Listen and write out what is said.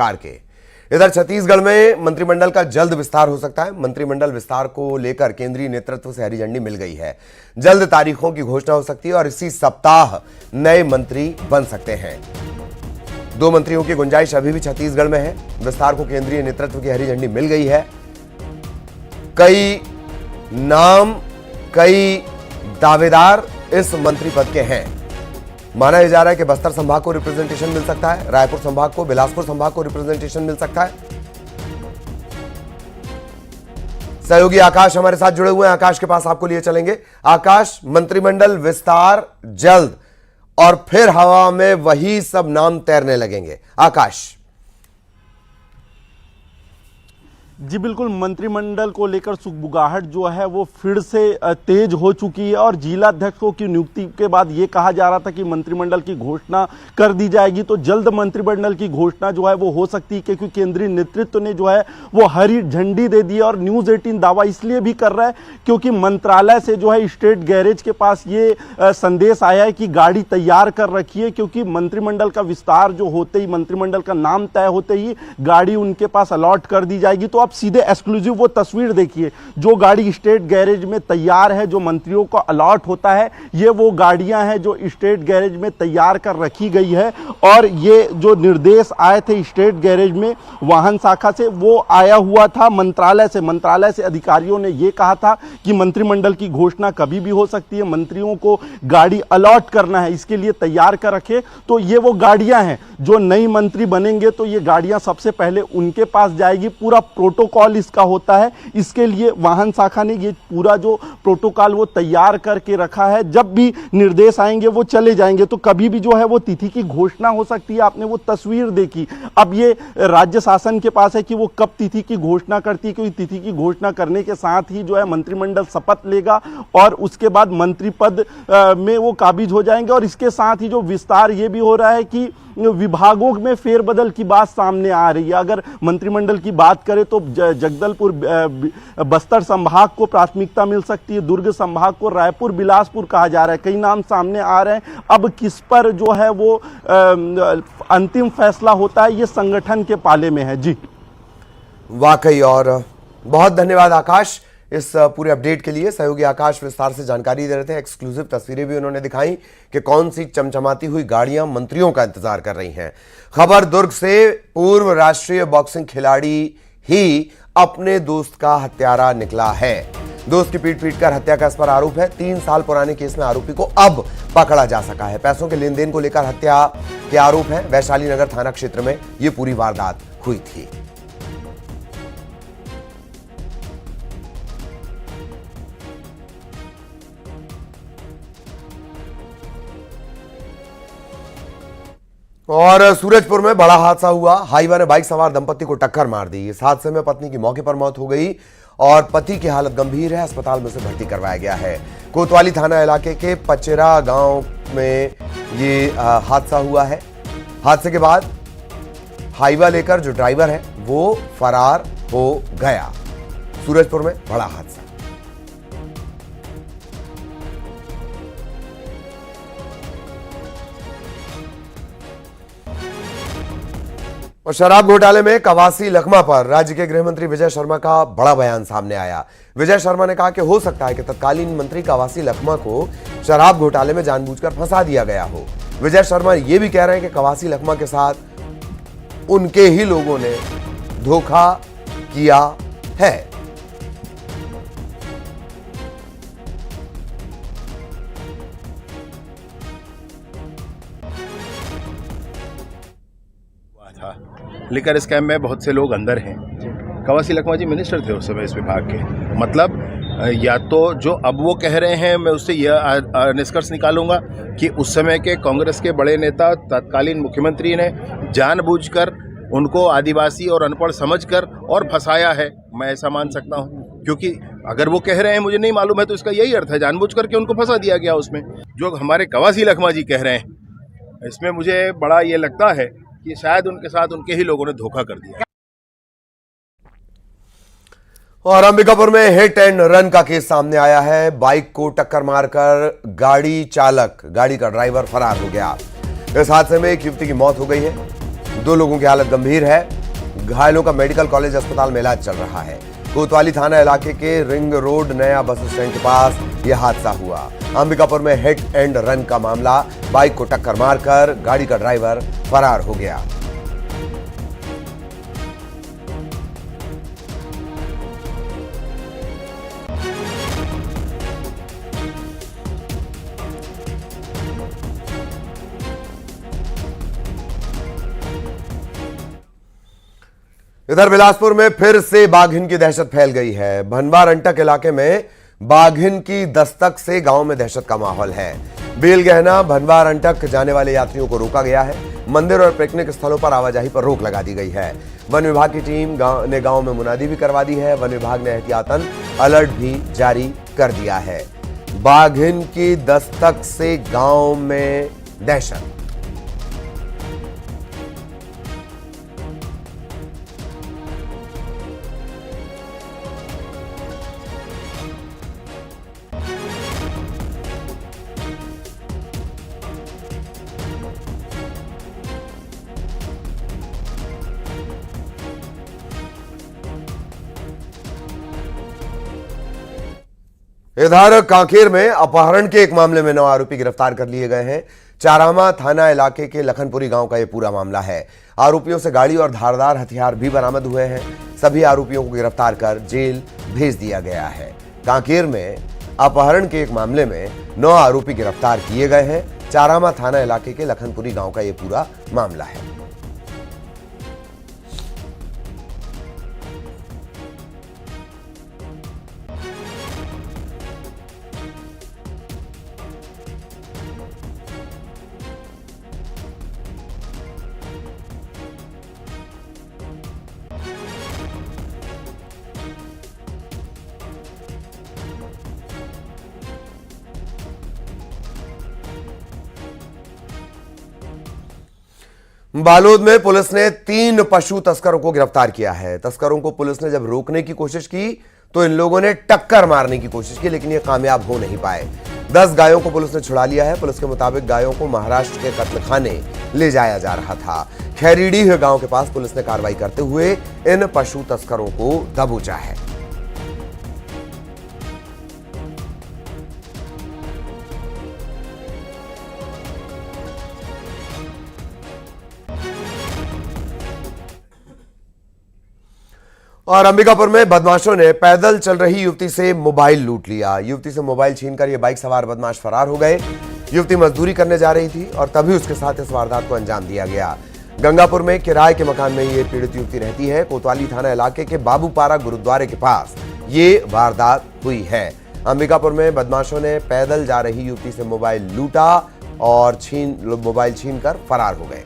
Car के। इधर छत्तीसगढ़ में मंत्रिमंडल का जल्द विस्तार हो सकता है। मंत्रिमंडल विस्तार को लेकर केंद्रीय नेतृत्व से हरी झंडी मिल गई है। जल्द तारीखों की घोषणा हो सकती है और इसी सप्ताह नए मंत्री बन सकते हैं। 2 मंत्रियों की गुंजाइश अभी भी छत्तीसगढ़ में है। विस्तार को केंद्रीय नेतृत्व की हरी झंडी मिल गई है। कई नाम, कई दावेदार इस मंत्री पद के हैं। माना जा रहा है कि बस्तर संभाग को रिप्रेजेंटेशन मिल सकता है, रायपुर संभाग को, बिलासपुर संभाग को रिप्रेजेंटेशन मिल सकता है। सहयोगी आकाश हमारे साथ जुड़े हुए हैं। आकाश के पास आपको लिए चलेंगे। आकाश, मंत्रिमंडल विस्तार जल्द और फिर हवा में वही सब नाम तैरने लगेंगे। आकाश। जी बिल्कुल, मंत्रिमंडल को लेकर सुगबुगाहट जो है वो फिर से तेज हो चुकी है और जिलाध्यक्षों की नियुक्ति के बाद ये कहा जा रहा था कि मंत्रिमंडल की घोषणा कर दी जाएगी, तो जल्द मंत्रिमंडल की घोषणा जो है वो हो सकती है, क्योंकि केंद्रीय नेतृत्व ने जो है वो हरी झंडी दे दी है। और न्यूज़ 18 दावा इसलिए भी कर रहा है क्योंकि मंत्रालय से जो है स्टेट गैरेज के पास ये संदेश आया है कि गाड़ी तैयार कर रखी है, क्योंकि मंत्रिमंडल का विस्तार जो होते ही, मंत्रिमंडल का नाम तय होते ही गाड़ी उनके पास अलॉट कर दी जाएगी। तो आप सीधे एक्सक्लूसिव वो तस्वीर देखिए, जो गाड़ी स्टेट गैरेज में तैयार है, जो मंत्रियों को अलॉट होता है, ये वो गाड़ियां हैं जो स्टेट गैरेज में तैयार कर रखी गई है। और ये जो निर्देश आए थे स्टेट गैरेज में वाहन शाखा से, वो आया हुआ था मंत्रालय से। मंत्रालय से अधिकारियों ने ये कहा था कि मंत्रिमंडल की घोषणा कभी भी हो सकती है, मंत्रियों को गाड़ी अलॉट करना है, इसके लिए तैयार कर रखे। तो ये वो गाड़ियां हैं, जो नई मंत्री बनेंगे तो ये गाड़ियां सबसे पहले उनके पास जाएगी। पूरा प्रोटोकॉल इसका होता है, इसके लिए वाहन शाखा ने ये पूरा जो प्रोटोकॉल वो तैयार करके रखा है। जब भी निर्देश आएंगे वो चले जाएंगे, तो कभी भी जो है वो तिथि की घोषणा हो सकती है। आपने वो तस्वीर देखी। अब ये राज्य शासन के पास है कि वो कब तिथि की घोषणा करती है, क्योंकि तिथि की घोषणा करने के साथ ही जो है मंत्रिमंडल शपथ लेगा और उसके बाद मंत्री पद में वो काबिज हो जाएंगे। और इसके साथ ही जो विस्तार ये भी हो रहा है कि विभागों में फेरबदल की बात सामने आ रही है। अगर मंत्रिमंडल की बात करें तो जगदलपुर बस्तर संभाग को प्राथमिकता मिल सकती है, दुर्ग संभाग को रायपुर बिलासपुर कहा जा रहा है। कई नाम सामने आ रहे हैं। अब किस पर जो है वो अंतिम फैसला होता है, ये संगठन के पाले में है। जी वाकई, और बहुत धन्यवाद आकाश इस पूरे अपडेट के लिए। सहयोगी आकाश विस्तार से जानकारी दे रहे थे। एक्सक्लूसिव तस्वीरें भी उन्होंने दिखाई कि कौन सी चमचमाती हुई गाड़ियां मंत्रियों का इंतजार कर रही हैं। खबर दुर्ग से, पूर्व राष्ट्रीय बॉक्सिंग खिलाड़ी ही अपने दोस्त का हत्यारा निकला है। दोस्त की पीट कर हत्या का इस पर आरोप है। 3 साल पुराने केस में आरोपी को अब पकड़ा जा सका है। पैसों के लेन देन को लेकर हत्या के आरोप है। वैशाली नगर थाना क्षेत्र में यह पूरी वारदात हुई थी। और सूरजपुर में बड़ा हादसा हुआ। हाईवा ने बाइक सवार दंपति को टक्कर मार दी। इस हादसे में पत्नी की मौके पर मौत हो गई और पति की हालत गंभीर है। अस्पताल में उसे भर्ती करवाया गया है। कोतवाली थाना इलाके के पचेरा गांव में ये हादसा हुआ है। हादसे के बाद हाईवा लेकर जो ड्राइवर है वो फरार हो गया। सूरजपुर में बड़ा हादसा। और शराब घोटाले में कवासी लखमा पर राज्य के गृह मंत्री विजय शर्मा का बड़ा बयान सामने आया। विजय शर्मा ने कहा कि हो सकता है कि तत्कालीन मंत्री कवासी लखमा को शराब घोटाले में जानबूझकर फंसा दिया गया हो। विजय शर्मा ये भी कह रहे हैं कि कवासी लखमा के साथ उनके ही लोगों ने धोखा किया है। लिकर स्कैम में बहुत से लोग अंदर हैं। कवासी लखमा जी मिनिस्टर थे उस समय इस विभाग के। मतलब या तो जो अब वो कह रहे हैं, मैं उससे यह निष्कर्ष निकालूंगा कि उस समय के कांग्रेस के बड़े नेता तत्कालीन मुख्यमंत्री ने जानबूझकर उनको आदिवासी और अनपढ़ समझकर और फंसाया है। मैं ऐसा मान सकता हूं, क्योंकि अगर वो कह रहे हैं मुझे नहीं मालूम है तो इसका यही अर्थ है जानबूझकर के उनको फंसा दिया गया उसमें। जो हमारे कवासी लखमा जी कह रहे हैं, इसमें मुझे बड़ा ये लगता है कि शायद उनके साथ उनके ही लोगों ने धोखा कर दिया। और अंबिकापुर में हिट एंड रन का केस सामने आया है। बाइक को टक्कर मारकर गाड़ी का ड्राइवर फरार हो गया। इस हादसे में एक युवती की मौत हो गई है। 2 लोगों की हालत गंभीर है। घायलों का मेडिकल कॉलेज अस्पताल में इलाज चल रहा है। कोतवाली थाना इलाके के रिंग रोड नया बस स्टैंड के पास यह हादसा हुआ। अंबिकापुर में हिट एंड रन का मामला, बाइक को टक्कर मारकर गाड़ी का ड्राइवर फरार हो गया। इधर बिलासपुर में फिर से बाघिन की दहशत फैल गई है। भनवार अंटक इलाके में बाघिन की दस्तक से गांव में दहशत का माहौल है। बेलगहना भनवार अंटक जाने वाले यात्रियों को रोका गया है। मंदिर और पिकनिक स्थलों पर आवाजाही पर रोक लगा दी गई है। वन विभाग की टीम ने गांव में मुनादी भी करवा दी है। वन विभाग ने एहतियातन अलर्ट भी जारी कर दिया है। बाघिन की दस्तक से गांव में दहशत। इधर कांकेर में अपहरण के एक मामले में 9 आरोपी गिरफ्तार कर लिए गए हैं। चारामा थाना इलाके के लखनपुरी गांव का यह पूरा मामला है। आरोपियों से गाड़ी और धारदार हथियार भी बरामद हुए हैं। सभी आरोपियों को गिरफ्तार कर जेल भेज दिया गया है। कांकेर में अपहरण के एक मामले में 9 आरोपी गिरफ्तार किए गए हैं। चारामा थाना इलाके के लखनपुरी गांव का यह पूरा मामला है। बालोद में पुलिस ने 3 पशु तस्करों को गिरफ्तार किया है। तस्करों को पुलिस ने जब रोकने की कोशिश की तो इन लोगों ने टक्कर मारने की कोशिश की, लेकिन ये कामयाब हो नहीं पाए। 10 गायों को पुलिस ने छुड़ा लिया है। पुलिस के मुताबिक गायों को महाराष्ट्र के कत्लखाने ले जाया जा रहा था। खैरीडीह गांव के पास पुलिस ने कार्रवाई करते हुए इन पशु तस्करों को दबोचा है। और अंबिकापुर में बदमाशों ने पैदल चल रही युवती से मोबाइल लूट लिया। युवती से मोबाइल छीनकर ये बाइक सवार बदमाश फरार हो गए। युवती मजदूरी करने जा रही थी और तभी उसके साथ इस वारदात को अंजाम दिया गया। गंगापुर में किराए के मकान में ये पीड़ित युवती रहती है। कोतवाली थाना इलाके के बाबूपारा गुरुद्वारे के पास ये वारदात हुई है। अंबिकापुर में बदमाशों ने पैदल जा रही युवती से मोबाइल लूटा और मोबाइल छीनकर फरार हो गए।